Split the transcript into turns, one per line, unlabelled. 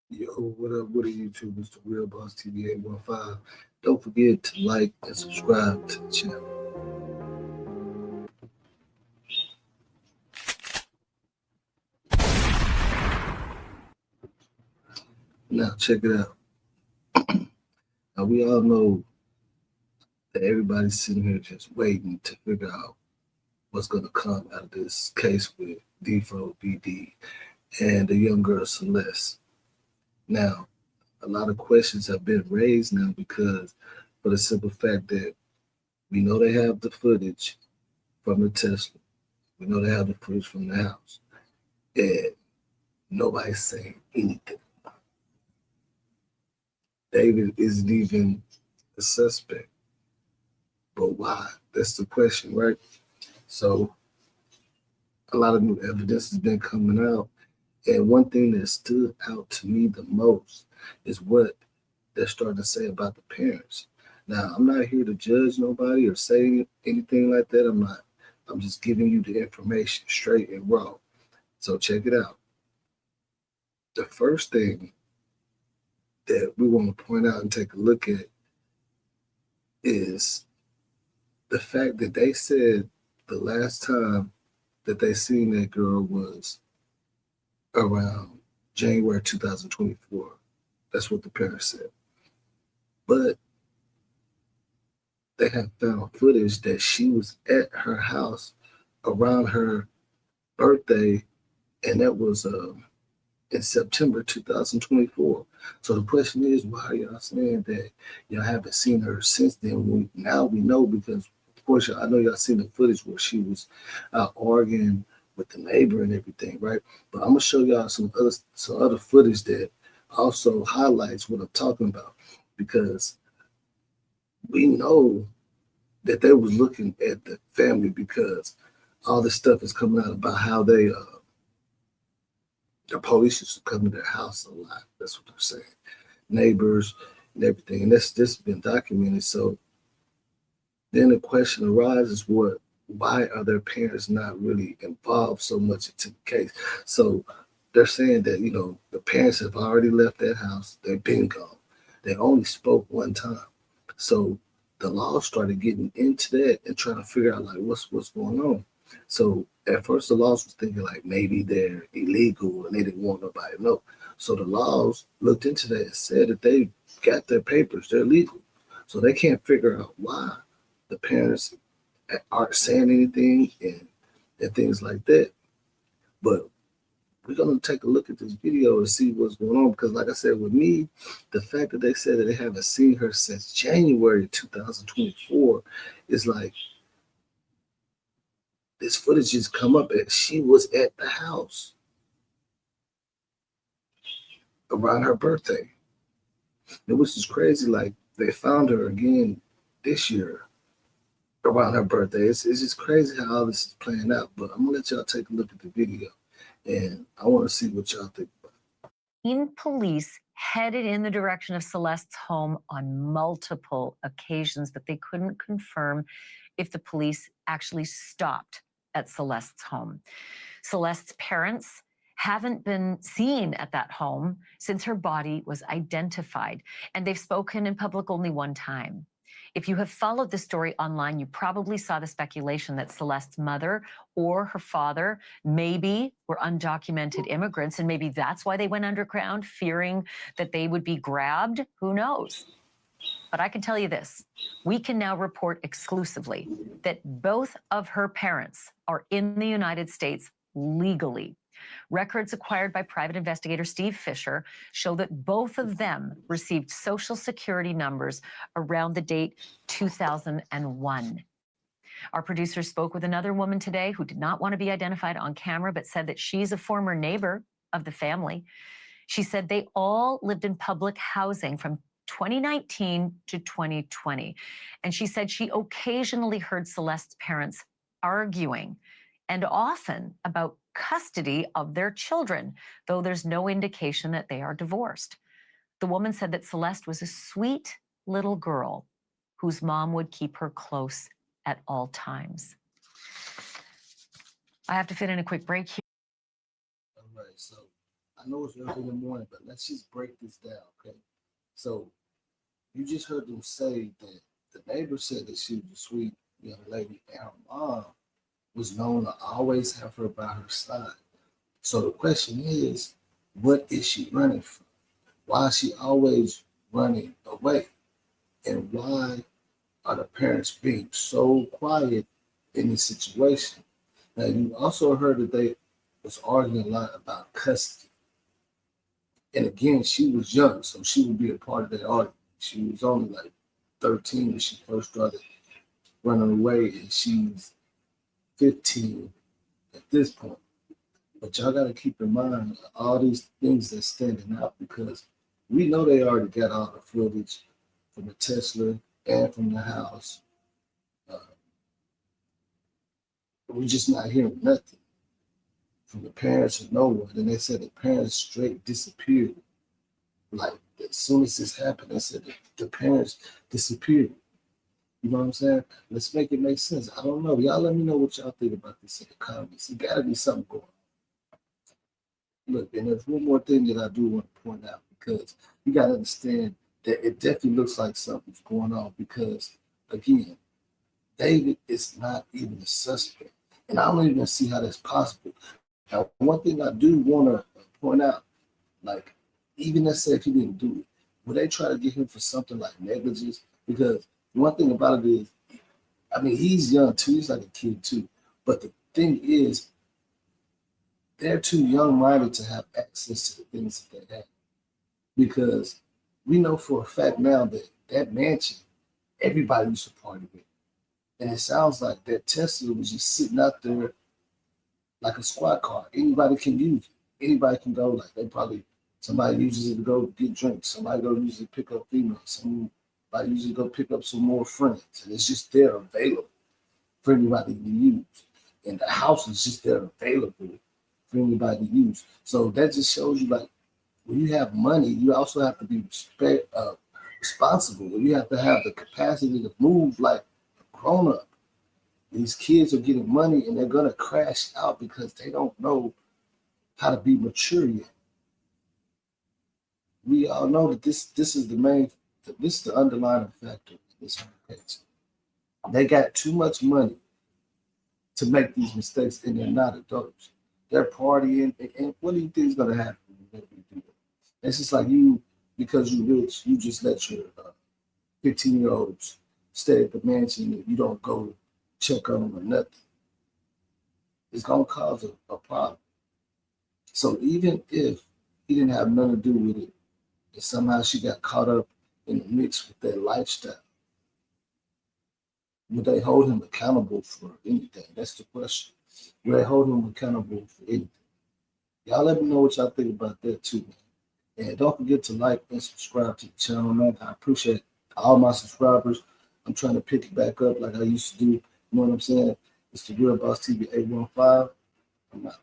Yo, what are YouTube? It's the Real Boss TV 815. Don't forget to like and subscribe to the channel. Now, check it out. Now, we all know that everybody's sitting here just waiting to figure out what's going to come out of this case with D4vd and the young girl Celeste. Now, a lot of questions have been raised now because, for the simple fact that we know they have the footage from the Tesla, we know they have the footage from the house, and nobody's saying anything. David isn't even a suspect. But why? That's the question, right? So a lot of new evidence has been coming out. And one thing that stood out to me the most is what they're starting to say about the parents. Now, I'm not here to judge nobody or say anything like that. I'm not. I'm just giving you the information straight and raw. So check it out. The first thing that we want to point out and take a look at is the fact that they said the last time that they seen that girl was around January 2024. That's what the parents said. But they have found footage that she was at her house around her birthday, and that was in September 2024. So the question is, why are y'all saying that y'all haven't seen her since then? Now we know because, of course, I know y'all seen the footage where she was out arguing with the neighbor and everything, right? But I'm gonna show y'all some other footage that also highlights what I'm talking about because we know that they was looking at the family because all this stuff is coming out about how the police used to come to their house a lot. That's what they're saying. Neighbors and everything. And that's just been documented. So then the question arises, why are their parents not really involved so much into the case? So they're saying that, the parents have already left that house. They've been gone. They only spoke one time. So the law started getting into that and trying to figure out like what's going on. So at first the laws was thinking like maybe they're illegal and they didn't want nobody to know. So the laws looked into that and said that they got their papers, they're legal. So they can't figure out why the parents aren't saying anything and things like that. But we're gonna take a look at this video and see what's going on because like I said, with me, the fact that they said that they haven't seen her since January 2024 is like this footage just come up and she was at the house around her birthday. It was just crazy. Like they found her again this year around her birthday. It's just crazy how all this is playing out. But I'm gonna let y'all take a look at the video and I want to see what y'all think about it.
Police headed in the direction of Celeste's home on multiple occasions, but they couldn't confirm if the police actually stopped at Celeste's home. Celeste's parents haven't been seen at that home since her body was identified, and they've spoken in public only one time. If you have followed the story online, you probably saw the speculation that Celeste's mother or her father maybe were undocumented immigrants, and maybe that's why they went underground, fearing that they would be grabbed. Who knows? But I can tell you this, we can now report exclusively that both of her parents are in the United States legally. Records acquired by private investigator Steve Fisher show that both of them received Social Security numbers around the date 2001. Our producer spoke with another woman today who did not want to be identified on camera, but said that she's a former neighbor of the family. She said they all lived in public housing from 2019 to 2020. And she said she occasionally heard Celeste's parents arguing, and often about custody of their children, though there's no indication that they are divorced. The woman said that Celeste was a sweet little girl whose mom would keep her close at all times. I have to fit in a quick break here.
All right, so I I know it's early in the morning, but let's just break this down, okay? So you just heard them say that the neighbor said that she was a sweet young lady, and her mom was known to always have her by her side. So the question is, what is she running from? Why is she always running away? And why are the parents being so quiet in this situation? Now, you also heard that they was arguing a lot about custody. And again, she was young, so she would be a part of that argument. She was only like 13 when she first started running away, and she's 15 at this point. But y'all got to keep in mind all these things that's standing out because we know they already got all the footage from the Tesla and from the house. Uh, we're just not hearing nothing from the parents or no one. And they said the parents straight disappeared. Like as soon as this happened, they said the parents disappeared. You know what I'm saying? Let's make it make sense. I don't know. Y'all let me know what y'all think about this in the comments. It gotta be something going on. Look, and there's one more thing that I do want to point out because you gotta understand that it definitely looks like something's going on because again, David is not even a suspect. And I don't even see how that's possible. Now, one thing I do want to point out, like, even let's say if he didn't do it, would they try to get him for something like negligence? Because one thing about it is, I mean, he's young too. He's like a kid too. But the thing is, they're too young-minded to have access to the things that they have. Because we know for a fact now that that mansion, everybody used to party with. And it sounds like that Tesla was just sitting out there like a squad car. Anybody can use it. Anybody can go. Like they probably somebody uses it to go get drinks. Somebody go use it to pick up females. Somebody uses it to go pick up some more friends. And it's just there available for anybody to use. And the house is just there available for anybody to use. So that just shows you like when you have money, you also have to be responsible. You have to have the capacity to move like a grown up. These kids are getting money and they're gonna crash out because they don't know how to be mature yet. We all know that this is this is the underlying factor in this case. They got too much money to make these mistakes and they're not adults. They're partying and what do you think is gonna happen when you do that? It's just like you because you're rich, you just let your 15-year-olds stay at the mansion and you don't go check on them or nothing. It's gonna cause a problem. So even if he didn't have nothing to do with it, and somehow she got caught up in the mix with their lifestyle, would they hold him accountable for anything? That's the question. Would they hold him accountable for anything? Y'all let me know what y'all think about that too, man. And don't forget to like and subscribe to the channel, man. I appreciate all my subscribers. I'm trying to pick it back up like I used to do. You know what I'm saying? It's the Real Boss TV 815. I'm out.